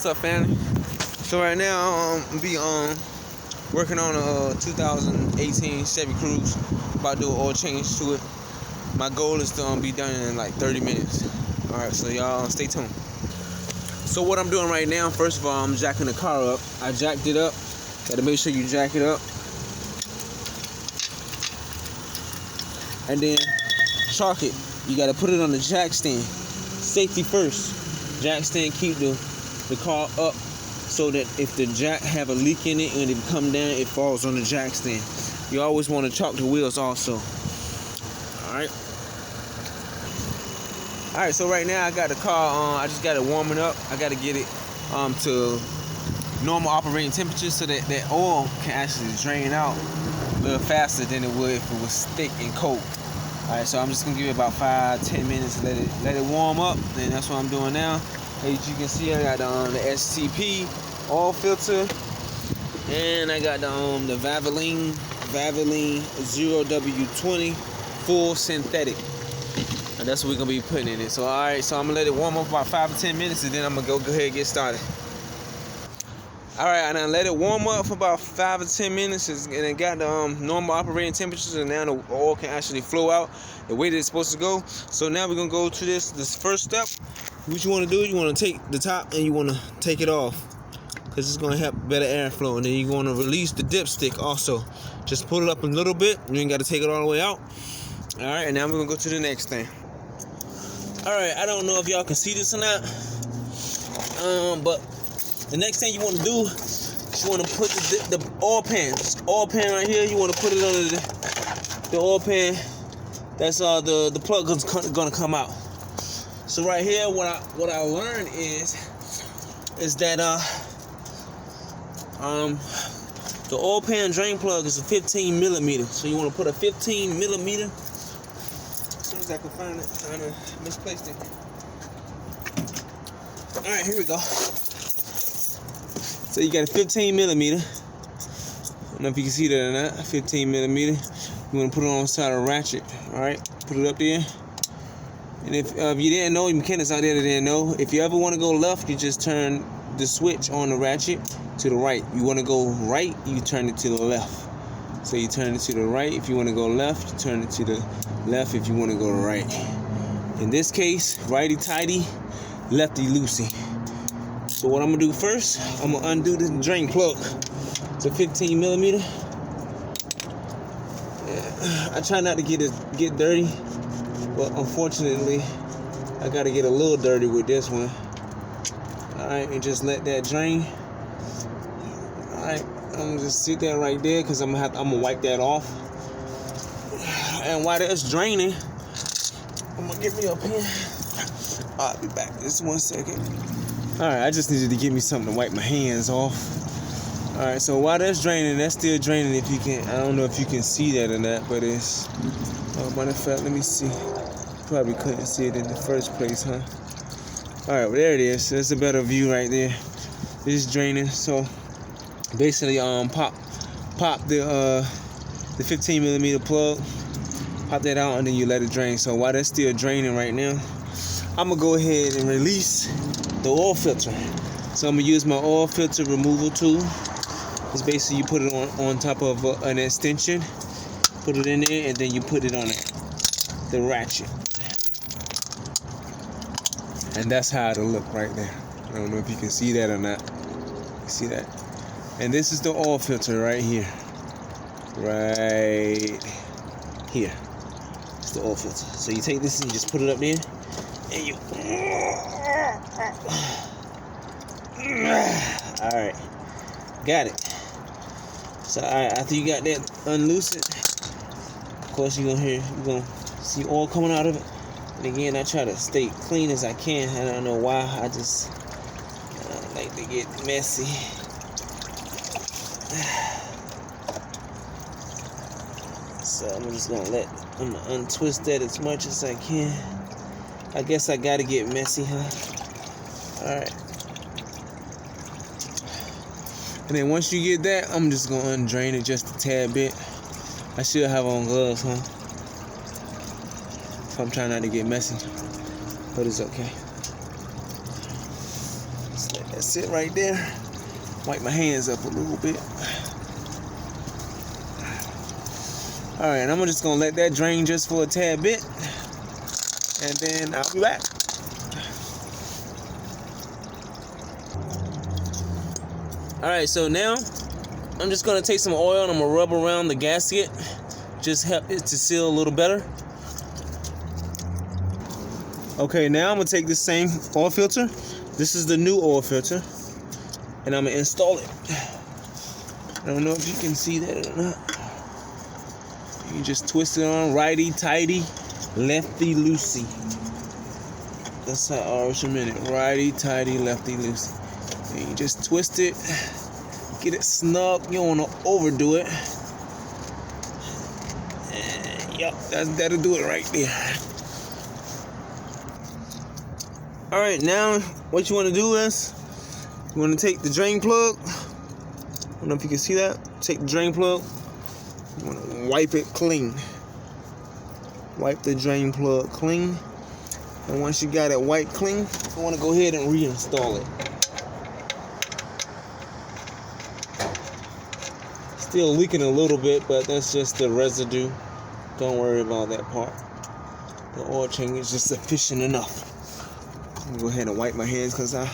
What's up, family? So right now, I'm be working on a 2018 Chevy Cruze. About to do an oil change to it. My goal is to be done in like 30 minutes. All right, so y'all stay tuned. So what I'm doing right now, first of all, I'm jacking the car up. I jacked it up. Gotta make sure you jack it up. And then chalk it. You gotta put it on the jack stand. Safety first. Jack stand keep the car up so that if the jack have a leak in it and it come down, it falls on the jack stand. You always want to chalk the wheels also. Alright, so right now I got the car I just got it warming up. I got to get it to normal operating temperature so that that oil can actually drain out a little faster than it would if it was thick and cold. Alright, so I'm just gonna give it about 5-10 minutes to let it warm up, and that's what I'm doing now. As you can see, I got the STP oil filter, and I got the Valvoline 0W20 full synthetic. And that's what we're gonna be putting in it. So alright, so I'm gonna let it warm up about 5 to 10 minutes, and then I'm gonna go ahead and get started. Alright, I done let it warm up for about 5 or 10 minutes, and it got the normal operating temperatures, and now the oil can actually flow out the way that it's supposed to go. So now we're gonna go to this first step. What you want to do, you want to take the top and you want to take it off, because it's going to help better airflow. And then you're going to release the dipstick also. Just pull it up a little bit. You ain't got to take it all the way out. Alright, and now we're going to go to the next thing. Alright, I don't know if y'all can see this or not, but the next thing you want to do is you want to put the oil pan. This oil pan right here, you want to put it under the oil pan. That's the plug is going to come out. So right here, what I learned is that the oil pan drain plug is a 15 millimeter. So you want to put a 15 millimeter. As soon as I can find it, I misplaced it. All right, here we go. So you got a 15 millimeter. I don't know if you can see that or not. 15 millimeter. You want to put it on the side of the ratchet. All right, put it up there. And if you didn't know, mechanics out there that didn't know, if you ever want to go left, you just turn the switch on the ratchet to the right. You want to go right, you turn it to the left. So you turn it to the right. If you want to go left, you turn it to the left if you want to go right. In this case, righty-tighty, lefty-loosey. So what I'm going to do first, I'm going to undo the drain plug. It's a 15 millimeter. Yeah, I try not to get dirty. But unfortunately, I gotta get a little dirty with this one. Alright, and just let that drain. Alright, I'm gonna just sit there right there because I'm gonna wipe that off. And while that's draining, I'm gonna get me a pen. I'll be back just 1 second. Alright, I just needed to get me something to wipe my hands off. Alright, so while that's draining, that's still draining. If you can, I don't know if you can see that or not, but it's. Matter of fact, let me see. Probably couldn't see it in the first place, huh? Alright, well, there it is. That's a better view right there. It's draining. So basically pop the 15 millimeter plug, pop that out, and then you let it drain. So while that's still draining right now, I'm gonna go ahead and release the oil filter. So I'm gonna use my oil filter removal tool. It's basically you put it on top of an extension, put it in there, and then you put it on the ratchet. And that's how it'll look right there. I don't know if you can see that or not. See that? And this is the oil filter right here. Right here. It's the oil filter. So you take this and you just put it up there, and you. All right, got it. So after you got that unloosened, of course you're gonna see oil coming out of it. And again, I try to stay clean as I can. I don't know why. I just like to get messy. So I'm just gonna untwist that as much as I can. I guess I gotta get messy, huh? All right. And then once you get that, I'm just gonna undrain it just a tad bit. I should have on gloves, huh? So I'm trying not to get messy, but it's okay. Just let that sit right there. Wipe my hands up a little bit. Alright, I'm just gonna let that drain just for a tad bit. And then I'll be back. Alright, so now I'm just gonna take some oil and I'm gonna rub around the gasket. Just help it to seal a little better. Okay, now I'm gonna take this same oil filter. This is the new oil filter. And I'm gonna install it. I don't know if you can see that or not. You just twist it on righty tighty, lefty loosey. That's how I always remember it. Righty tighty, lefty loosey. And you just twist it, get it snug. You don't want to overdo it. And, yep, that'll do it right there. All right, now what you want to do is you want to take the drain plug. I don't know if you can see that. Take the drain plug. You want to wipe it clean. Wipe the drain plug clean. And once you got it wiped clean, you want to go ahead and reinstall it. Still leaking a little bit, but that's just the residue. Don't worry about that part. The oil change is just sufficient enough. I'm gonna go ahead and wipe my hands because I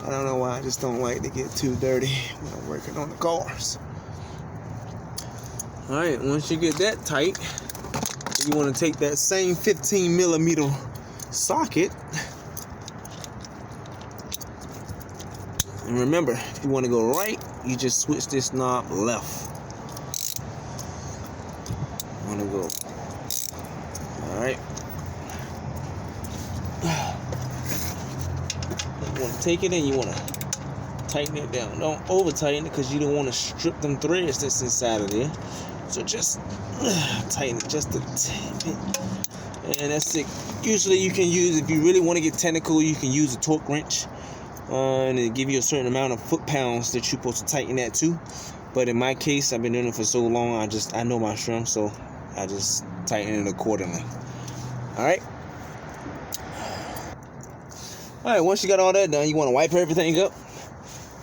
don't know why I just don't like to get too dirty when I'm working on the cars. Alright, once you get that tight, you want to take that same 15 millimeter socket. And remember, if you want to go right, you just switch this knob left. You want to go. Alright. You want to take it and you want to tighten it down. Don't over tighten it because you don't want to strip them threads that's inside of there. So just tighten it just a bit. And that's it. Usually you can use, if you really want to get technical, you can use a torque wrench. And it'll give you a certain amount of foot-pounds that you're supposed to tighten that to. But in my case, I've been doing it for so long, I know my strength, so I just tighten it accordingly. Alright? Alright, once you got all that done, you want to wipe everything up.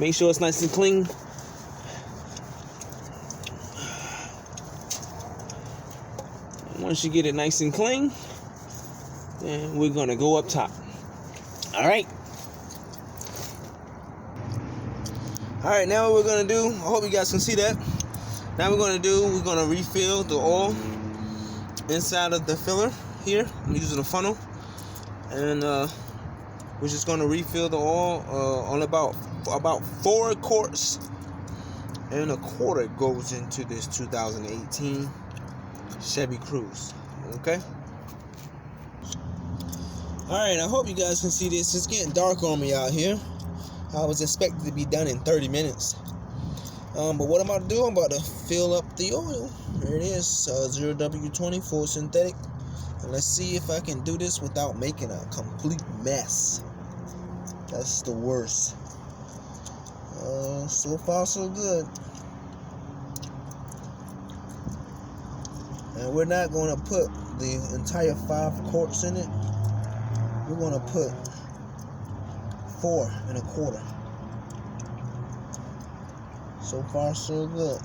Make sure it's nice and clean. Once you get it nice and clean, then we're going to go up top. Alright? Alright, now what we're going to do, I hope you guys can see that. Now we're going to refill the oil inside of the filler here. I'm using a funnel. And we're just going to refill the oil on about 4 quarts. And a quarter goes into this 2018 Chevy Cruze. Okay? Alright, I hope you guys can see this. It's getting dark on me out here. I was expected to be done in 30 minutes. But what I'm about to do, I'm about to fill up the oil. There it is, 0W20 full synthetic. And let's see if I can do this without making a complete mess. That's the worst. So far so good. And we're not going to put the entire 5 quarts in it. We're going to put 4 1/4. So far so good.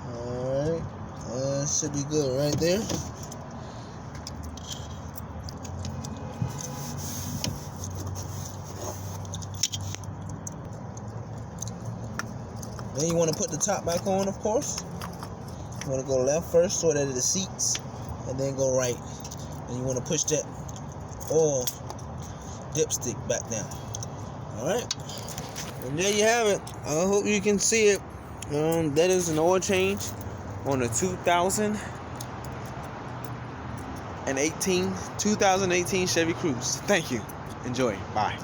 Alright, should be good right there. Then you want to put the top back on, of course. You want to go left first so that it seats, and then go right. And you want to push that oil dipstick back down. Alright? And there you have it. I hope you can see it. That is an oil change on a 2018 Chevy Cruze. Thank you. Enjoy. Bye.